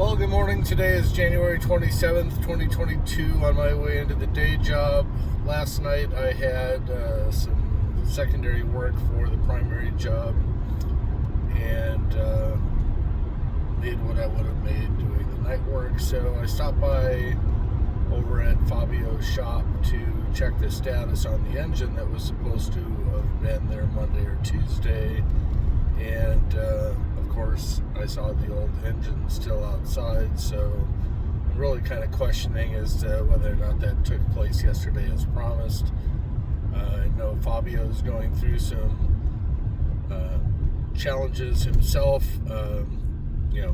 Well, good morning. Today is January 27th, 2022, on my way into the day job. Last night I had some secondary work for the primary job and made what I would have made doing the night work. So I stopped by over at Fabio's shop to check the status on the engine that was supposed to have been there Monday or Tuesday. And of course, I saw the old engine still outside, so I'm really kind of questioning as to whether or not that took place yesterday as promised. I know Fabio's going through some challenges himself,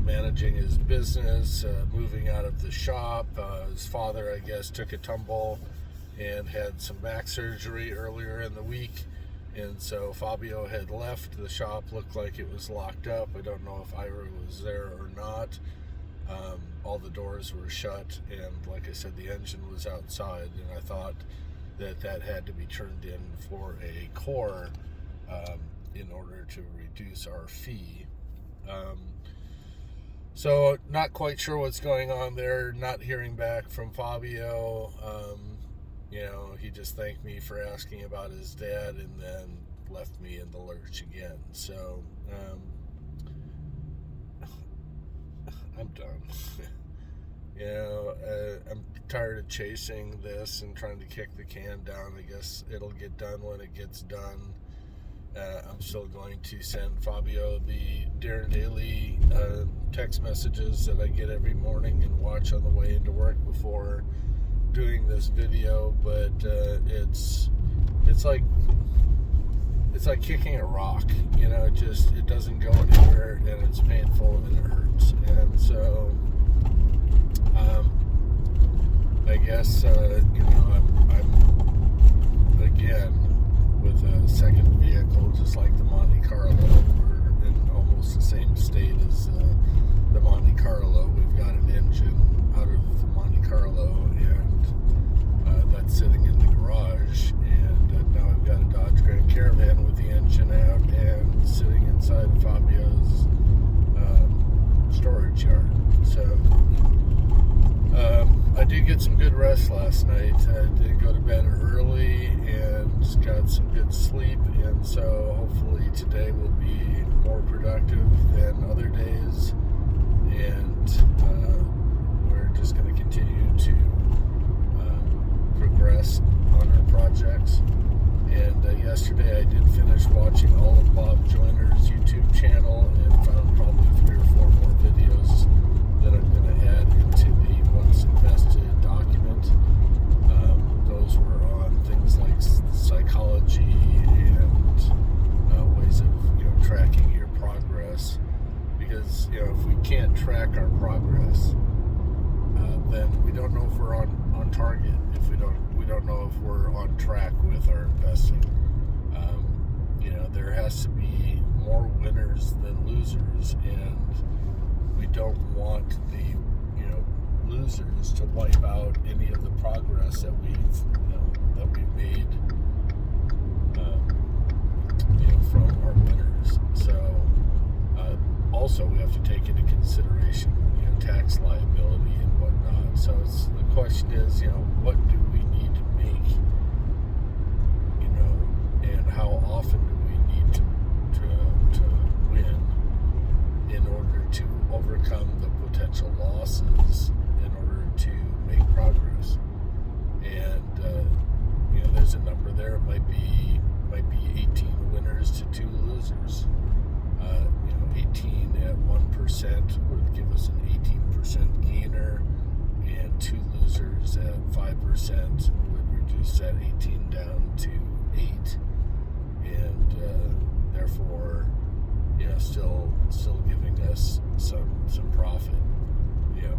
managing his business, moving out of the shop. His father, I guess, took a tumble and had some back surgery earlier in the week. And so Fabio had left. The shop, looked like it was locked up. I don't know if Ira was there or not. All the doors were shut, and like I said, the engine was outside, and I thought that had to be turned in for a core in order to reduce our fee. So not quite sure what's going on there. Not hearing back from Fabio. He just thanked me for asking about his dad and then left me in the lurch again. So, I'm done. I'm tired of chasing this and trying to kick the can down. I guess it'll get done when it gets done. I'm still going to send Fabio the Darren Daily text messages that I get every morning and watch on the way into work before doing this video, but it's like kicking a rock. It doesn't go anywhere, and it's painful and it hurts. And so I guess I'm again with a second vehicle, just like the Monte Carlo. We're in almost the same state as the Monte Carlo. We've got an engine out of the Monte Carlo, and that's sitting in the garage, and now I've got a Dodge Grand Caravan with the engine out and sitting inside Fabio's storage yard. So I did get some good rest last night. I did go to bed early and got some good sleep, and so hopefully today will be more productive than other days, and we're just going to continue to progress on our projects. And yesterday I did finish watching all of Bob Joyner's YouTube channel and found probably 3 or 4 more videos that I'm going to add into the Once Invested document. Those were on things like psychology and ways of tracking your progress, because if we can't track our progress, then we don't know if we're on target. If we don't know if we're on track with our investing. There has to be more winners than losers, and we don't want the losers to wipe out any of the progress that we've made from our winners. So also we have to take into consideration tax liability and whatnot. So the question is, what do we need to make, and how often do we need to win in order to overcome the potential losses in order to make progress. And there's a number there. It might be 18 winners to 2 losers. 18 at 1% would give us an 18% gainer, and 2 losers at 5% would reduce that 18 down to 8, and therefore, still giving us some profit.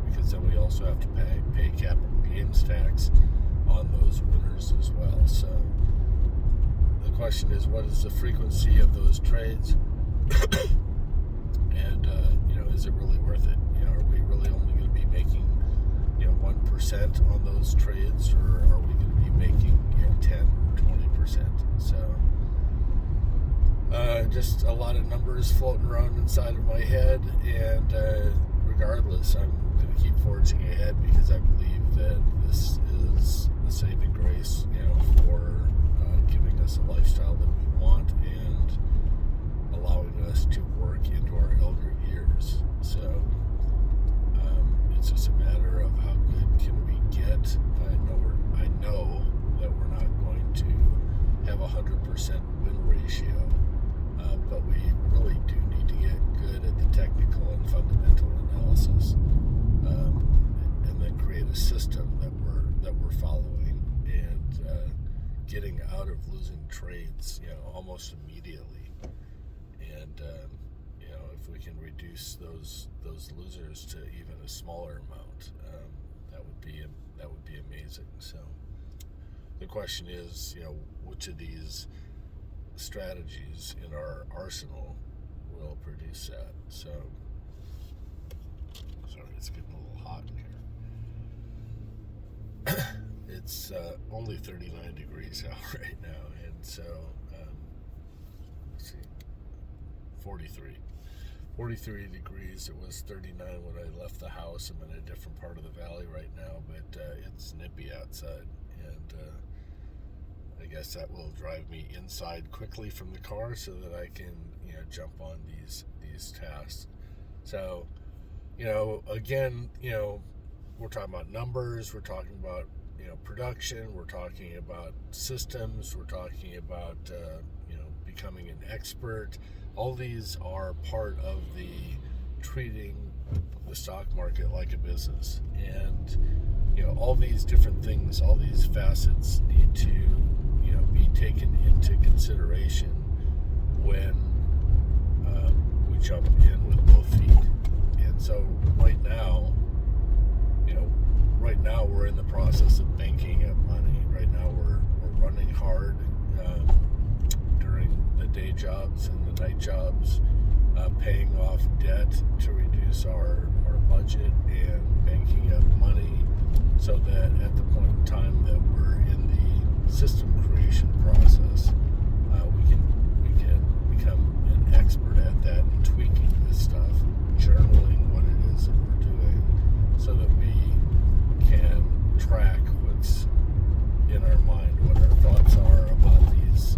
Because then we also have to pay capital gains tax on those winners as well. So the question is, what is the frequency of those trades? And is it really worth it? Are we really only going to be making 1% on those trades, or are we going to be making 10 or 20%? So just a lot of numbers floating around inside of my head, and regardless regardless, I'm going to keep forging ahead because I believe that this is the saving grace, for giving us a lifestyle that we want and allowing us to work into our elder years. So it's just a matter of how good can we get. I know that we're not going to have 100% win ratio, but we really do need to get good at the technical and fundamental analysis, and then create a system that we're following and getting out of losing trades, almost immediately. And if we can reduce those losers to even a smaller amount, that would be amazing. So the question is, which of these strategies in our arsenal will produce that? So, sorry, it's getting a little hot in here. It's only 39 degrees out right now, and so let's see, 43 degrees. It was 39 when I left the house. I'm in a different part of the valley right now, but it's nippy outside, and I guess that will drive me inside quickly from the car so that I can jump on these tasks. So again, we're talking about numbers, we're talking about production, we're talking about systems, we're talking about becoming an expert. All these are part of the treating the stock market like a business, and all these different things, all these facets need to be taken into consideration when we jump in with both feet. And so right now we're in the process of banking up money. Right now we're running hard during the day jobs and the night jobs, paying off debt to reduce our budget and banking up money so that at the point in time that we're in the system creation process, we can become an expert at that and tweaking this stuff, journaling what it is that we're doing so that we can track what's in our mind, what our thoughts are about these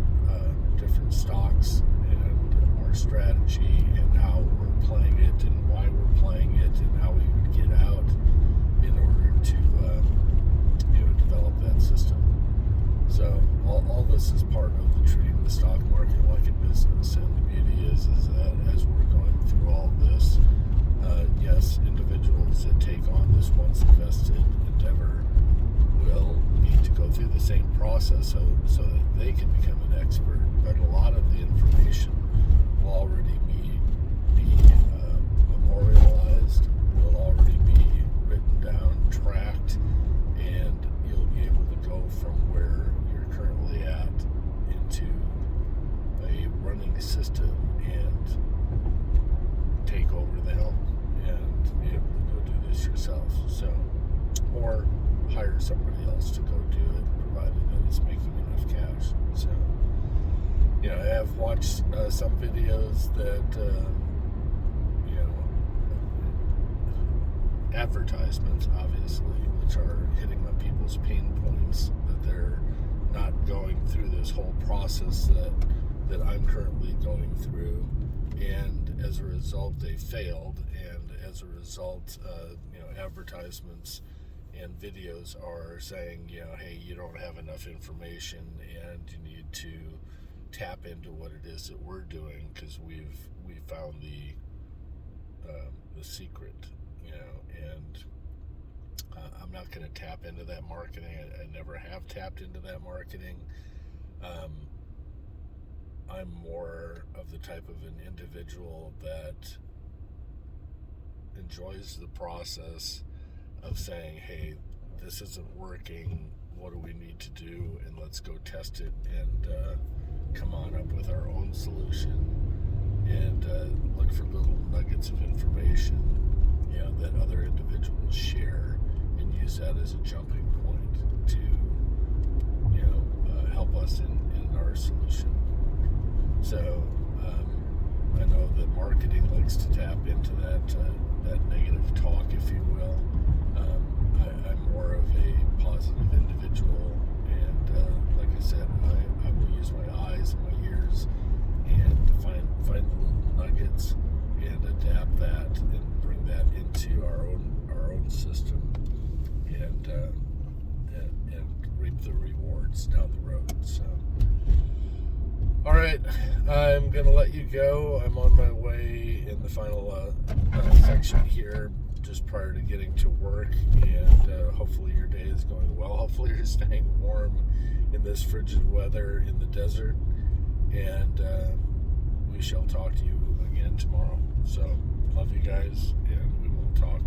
different stocks and our strategy and how we're playing it and why we're playing it and how we would get out in order to develop that system. So all this is part of the treating the stock market like a business, and the beauty is that as we're going through all this, yes, individuals that take on this once invested endeavor will need to go through the same process so that they can become an expert, but a lot of the information will already be memorialized, will already be written down, tracked, and you'll be able to go from where you're currently at into a running system and take over the helm and be able to go do this yourself. So, or hire somebody else to go do it, provided that it's making enough cash. So, I have watched some videos that advertisements, obviously, which are hitting on people's pain points, that they're not going through this whole process that I'm currently going through, and as a result they failed, and as a result advertisements and videos are saying hey, you don't have enough information and you need to tap into what it is that we're doing because we found the secret, and I'm not going to tap into that marketing. I never have tapped into that marketing. I'm more of the type of an individual that enjoys the process of saying, hey, this isn't working, what do we need to do, and let's go test it and come on up with our own solution, and look for little nuggets of information that other individuals share, and use that as a jumping point to help us in our solution. So I know that marketing likes to tap into that negative talk, if habits and adapt that and bring that into our own system and reap the rewards down the road. So, all right, I'm gonna let you go. I'm on my way in the final section here, just prior to getting to work, and hopefully your day is going well. Hopefully you're staying warm in this frigid weather in the desert, and we shall talk to you again tomorrow. So, love you guys, and we will talk